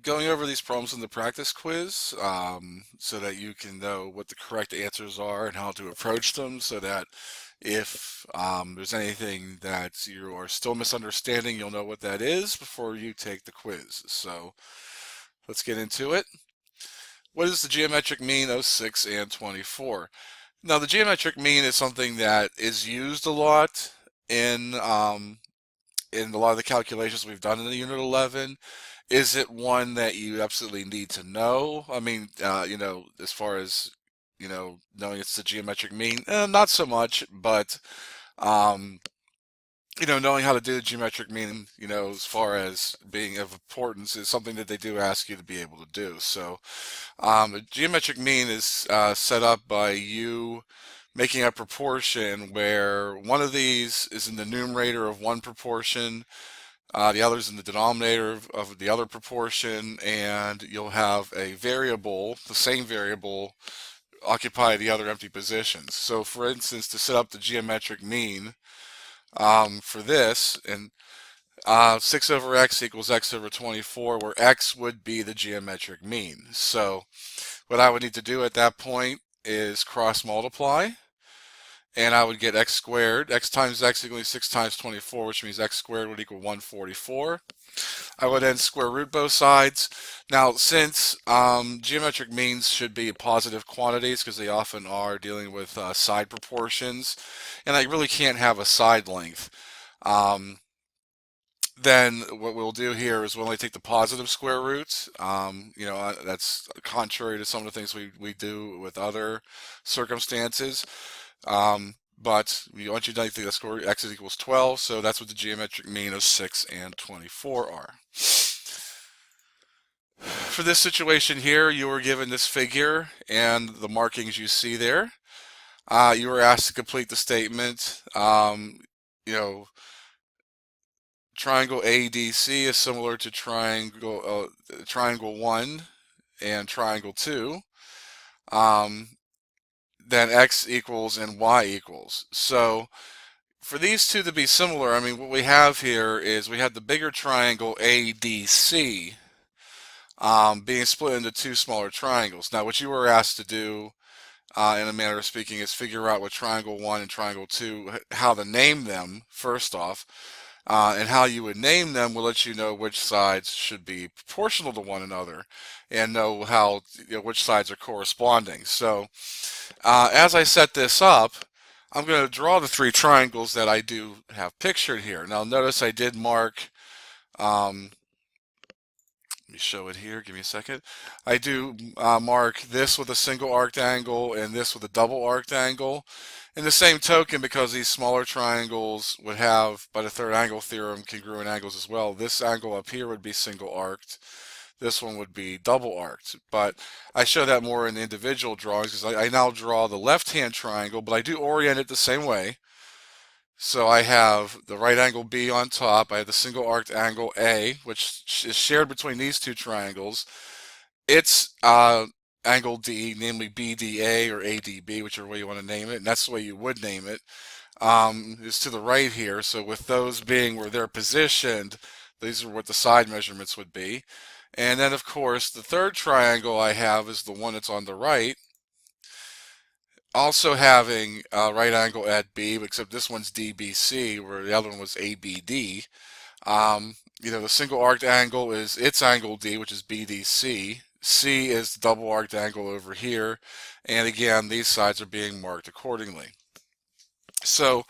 going over these problems in the practice quiz so that you can know what the correct answers are and how to approach them so that if there's anything that you are still misunderstanding, you'll know what that is before you take the quiz. So let's get into it. What is the geometric mean of 6 and 24? Now, the geometric mean is something that is used a lot in a lot of the calculations we've done in the Unit 11. Is it one that you absolutely need to know? I mean, as far as, knowing it's the geometric mean, not so much, but, um, knowing how to do the geometric mean, as far as being of importance is something that they do ask you to be able to do. So, a geometric mean is set up by you making a proportion where one of these is in the numerator of one proportion, the other is in the denominator of the other proportion, and you'll have a variable, the same variable, occupy the other empty positions. So for instance, to set up the geometric mean for this, and 6 over x equals x over 24, where x would be the geometric mean. So what I would need to do at that point is cross multiply, and I would get x squared. X times x equals 6 times 24, which means x squared would equal 144. I would then square root both sides. Now, since geometric means should be positive quantities because they often are dealing with side proportions, and I really can't have a side length, then what we'll do here is we'll only take the positive square roots. That's contrary to some of the things we do with other circumstances. But once you've done anything, the square root x is equals 12, so that's what the geometric mean of 6 and 24 are. For this situation here, you were given this figure and the markings you see there. You were asked to complete the statement. Triangle ADC is similar to triangle 1 and triangle 2. Then x equals and y equals. So for these two to be similar, I mean, what we have here is we have the bigger triangle ADC being split into two smaller triangles. Now, what you were asked to do, in a manner of speaking, is figure out what triangle 1 and triangle 2, how to name them, first off. And how you would name them will let you know which sides should be proportional to one another and know how which sides are corresponding. So as I set this up, I'm going to draw the three triangles that I do have pictured here. Now notice I did mark, let me show it here, give me a second. I do mark this with a single arced angle and this with a double arced angle. In the same token, because these smaller triangles would have, by the third angle theorem, congruent angles as well, this angle up here would be single arced. This one would be double arced. But I show that more in the individual drawings because I now draw the left-hand triangle, but I do orient it the same way. So I have the right angle B on top. I have the single arced angle A, which is shared between these two triangles. It's angle D, namely BDA or ADB, whichever way you want to name it, and that's the way you would name it, is to the right here. So with those being where they're positioned, these are what the side measurements would be. And then, of course, the third triangle I have is the one that's on the right, also having a right angle at B, except this one's DBC, where the other one was ABD. The single arced angle is its angle D, which is BDC. C is the double arced angle over here, and again, these sides are being marked accordingly. So,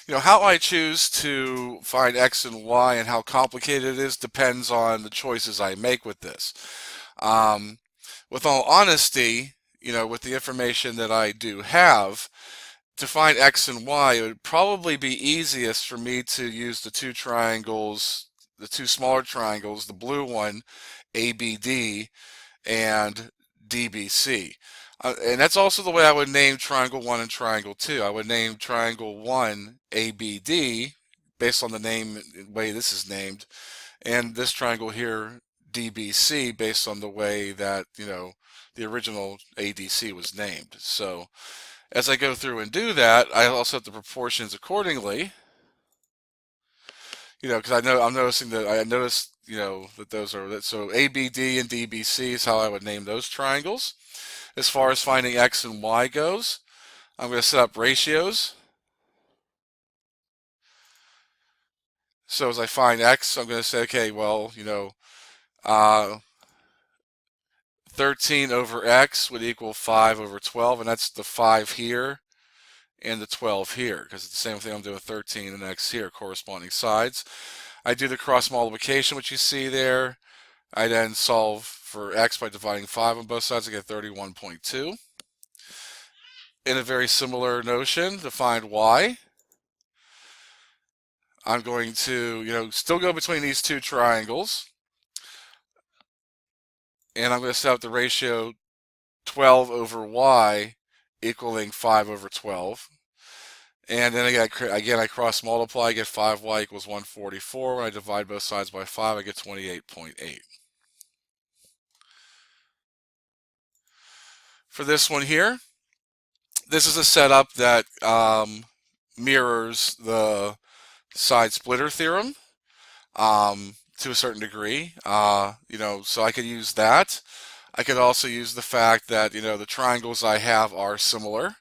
how I choose to find x and y and how complicated it is depends on the choices I make with this. With all honesty, with the information that I do have, to find x and y, it would probably be easiest for me to use the two triangles, the two smaller triangles, the blue one, ABD, and DBC. And that's also the way I would name triangle 1 and triangle 2. I would name triangle 1 ABD based on the way this is named, and this triangle here DBC based on the way that, the original ADC was named. So as I go through and do that, I also have the proportions accordingly. Because I'm noticing that I noticed that those are that. So ABD and DBC is how I would name those triangles. As far as finding X and Y goes, I'm going to set up ratios. So as I find X, I'm going to say, okay, well, uh, 13 over X would equal 5 over 12, and that's the 5 here and the 12 here, because it's the same thing I'm doing with 13 and X here, corresponding sides. I do the cross multiplication, which you see there. I then solve for X by dividing 5 on both sides. I get 31.2. In a very similar notion, to find Y, I'm going to, still go between these two triangles. And I'm going to set up the ratio 12 over Y equaling 5 over 12. And then again, I cross multiply, I get 5y equals 144. When I divide both sides by 5, I get 28.8. For this one here, this is a setup that mirrors the side splitter theorem to a certain degree. So I could use that. I could also use the fact that, the triangles I have are similar,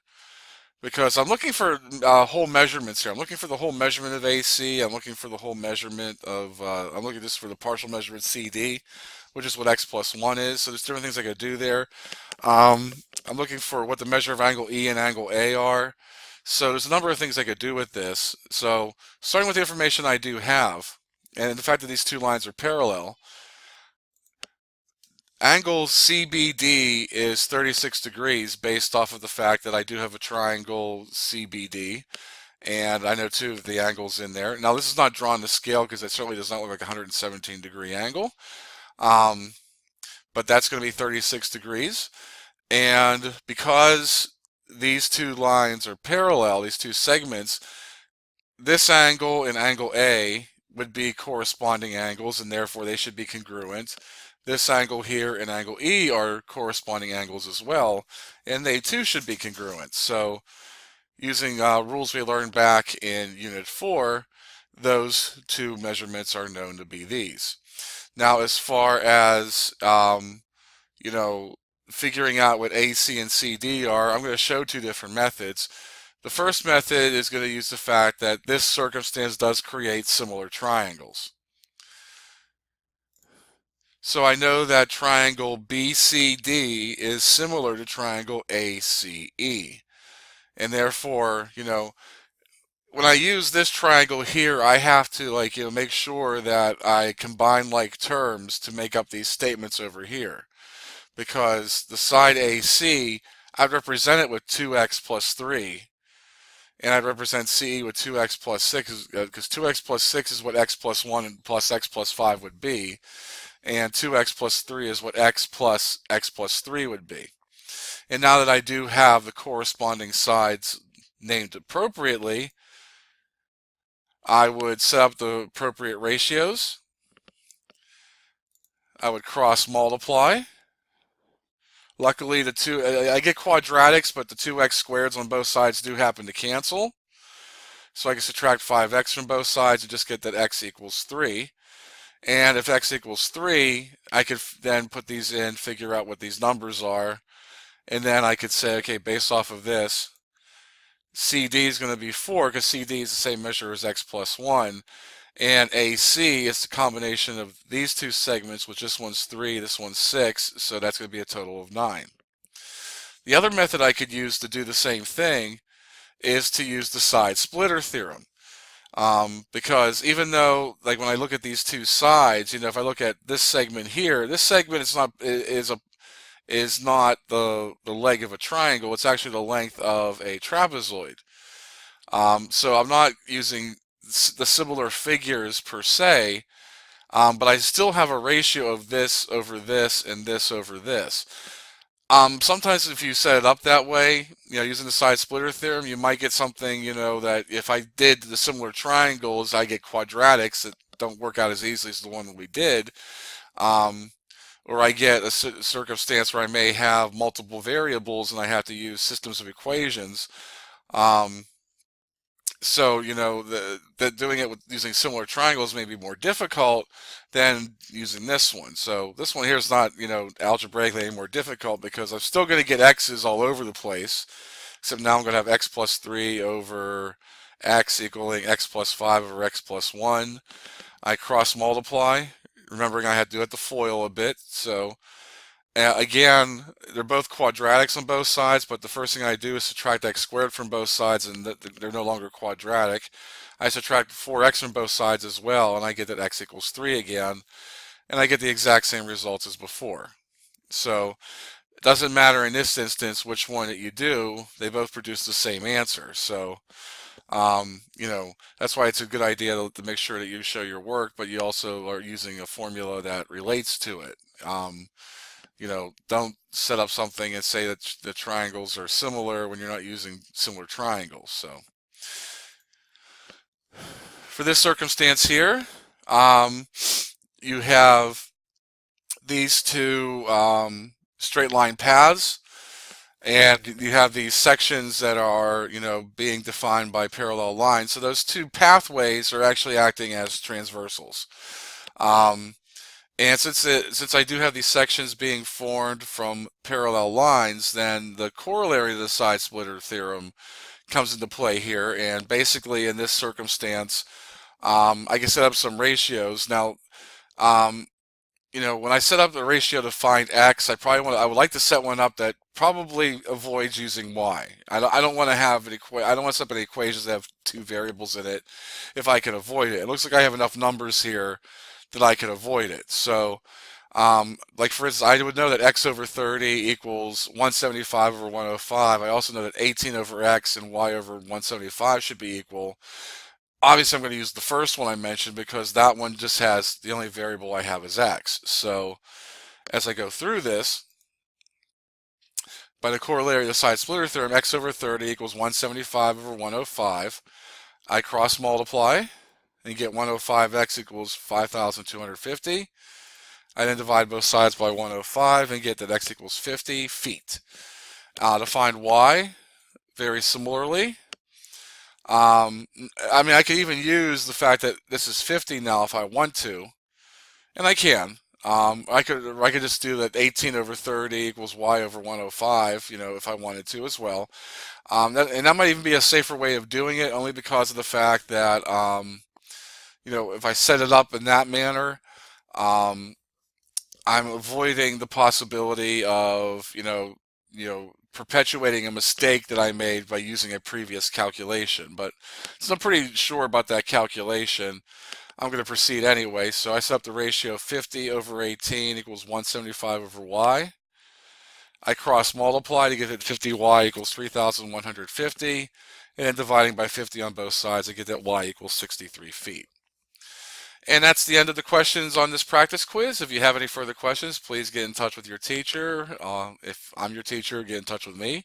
because I'm looking for whole measurements here. I'm looking for the whole measurement of AC. I'm looking for the whole measurement of, I'm looking just for the partial measurement CD, which is what X plus 1 is. So there's different things I could do there. I'm looking for what the measure of angle E and angle A are. So there's a number of things I could do with this. So starting with the information I do have, and the fact that these two lines are parallel, angle CBD is 36 degrees based off of the fact that I do have a triangle CBD, and I know two of the angles in there. Now this is not drawn to scale because it certainly does not look like a 117-degree angle, but that's going to be 36 degrees. And because these two lines are parallel, these two segments, this angle and angle A would be corresponding angles, and therefore they should be congruent. This angle here and angle E are corresponding angles as well, and they too should be congruent. So using rules we learned back in Unit 4, those two measurements are known to be these. Now as far as, figuring out what AC and CD are, I'm going to show two different methods. The first method is going to use the fact that this circumstance does create similar triangles. So I know that triangle BCD is similar to triangle ACE. And therefore, when I use this triangle here, I have to make sure that I combine like terms to make up these statements over here. Because the side AC, I'd represent it with 2x plus 3. And I'd represent CE with 2x plus 6, because 2x plus 6 is what x plus 1 and plus x plus 5 would be. And 2x plus 3 is what x plus 3 would be. And now that I do have the corresponding sides named appropriately, I would set up the appropriate ratios. I would cross multiply. Luckily, I get quadratics, but the 2x squareds on both sides do happen to cancel. So I can subtract 5x from both sides and just get that x equals 3. And if x equals 3, I could then put these in, figure out what these numbers are, and then I could say, okay, based off of this, CD is going to be 4, because CD is the same measure as x plus 1, and AC is the combination of these two segments, which this one's 3, this one's 6, so that's going to be a total of 9. The other method I could use to do the same thing is to use the side splitter theorem. Because even though, like when I look at these two sides, if I look at this segment here, this segment is not the leg of a triangle. It's actually the length of a trapezoid. So I'm not using the similar figures per se, but I still have a ratio of this over this and this over this. Sometimes if you set it up that way, using the side splitter theorem, you might get something, that if I did the similar triangles, I get quadratics that don't work out as easily as the one that we did. Or I get a circumstance where I may have multiple variables and I have to use systems of equations. So, that doing it with using similar triangles may be more difficult than using this one. So this one here is not, algebraically any more difficult because I'm still going to get x's all over the place, except now I'm going to have x plus 3 over x equaling x plus 5 over x plus 1. I cross multiply, remembering I had to do it the FOIL a bit. So again, they're both quadratics on both sides, but the first thing I do is subtract x squared from both sides, and they're no longer quadratic. I subtract 4x from both sides as well, and I get that x equals 3 again, and I get the exact same results as before. So it doesn't matter in this instance which one that you do, they both produce the same answer. So, that's why it's a good idea to make sure that you show your work, but you also are using a formula that relates to it. Don't set up something and say that the triangles are similar when you're not using similar triangles. So for this circumstance here, you have these two straight line paths, and you have these sections that are, being defined by parallel lines. So those two pathways are actually acting as transversals. And since I do have these sections being formed from parallel lines, then the corollary to the side splitter theorem comes into play here. And basically, in this circumstance, I can set up some ratios. Now, when I set up the ratio to find x, I would like to set one up that probably avoids using y. I don't want to have I don't want to set up any equations that have two variables in it if I can avoid it. It looks like I have enough numbers here that I can avoid it. So, like for instance, I would know that x over 30 equals 175 over 105. I also know that 18 over x and y over 175 should be equal. Obviously, I'm going to use the first one I mentioned because that one just has, the only variable I have is x. So, as I go through this, by the corollary of the side splitter theorem, x over 30 equals 175 over 105. I cross multiply and get 105x equals 5,250. I then divide both sides by 105 and get that x equals 50 feet. To find y, very similarly, I could even use the fact that this is 50 now if I want to, and I can. I could just do that 18 over 30 equals y over 105, if I wanted to as well. And that might even be a safer way of doing it, only because of the fact that if I set it up in that manner, I'm avoiding the possibility of, perpetuating a mistake that I made by using a previous calculation. But since I'm pretty sure about that calculation, I'm going to proceed anyway. So I set up the ratio 50 over 18 equals 175 over y. I cross multiply to get that 50y equals 3,150. And then dividing by 50 on both sides, I get that y equals 63 feet. And that's the end of the questions on this practice quiz. If you have any further questions, please get in touch with your teacher. If I'm your teacher, get in touch with me.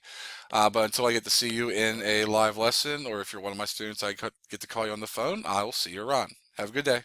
But until I get to see you in a live lesson, or if you're one of my students, I get to call you on the phone, I will see you around. Have a good day.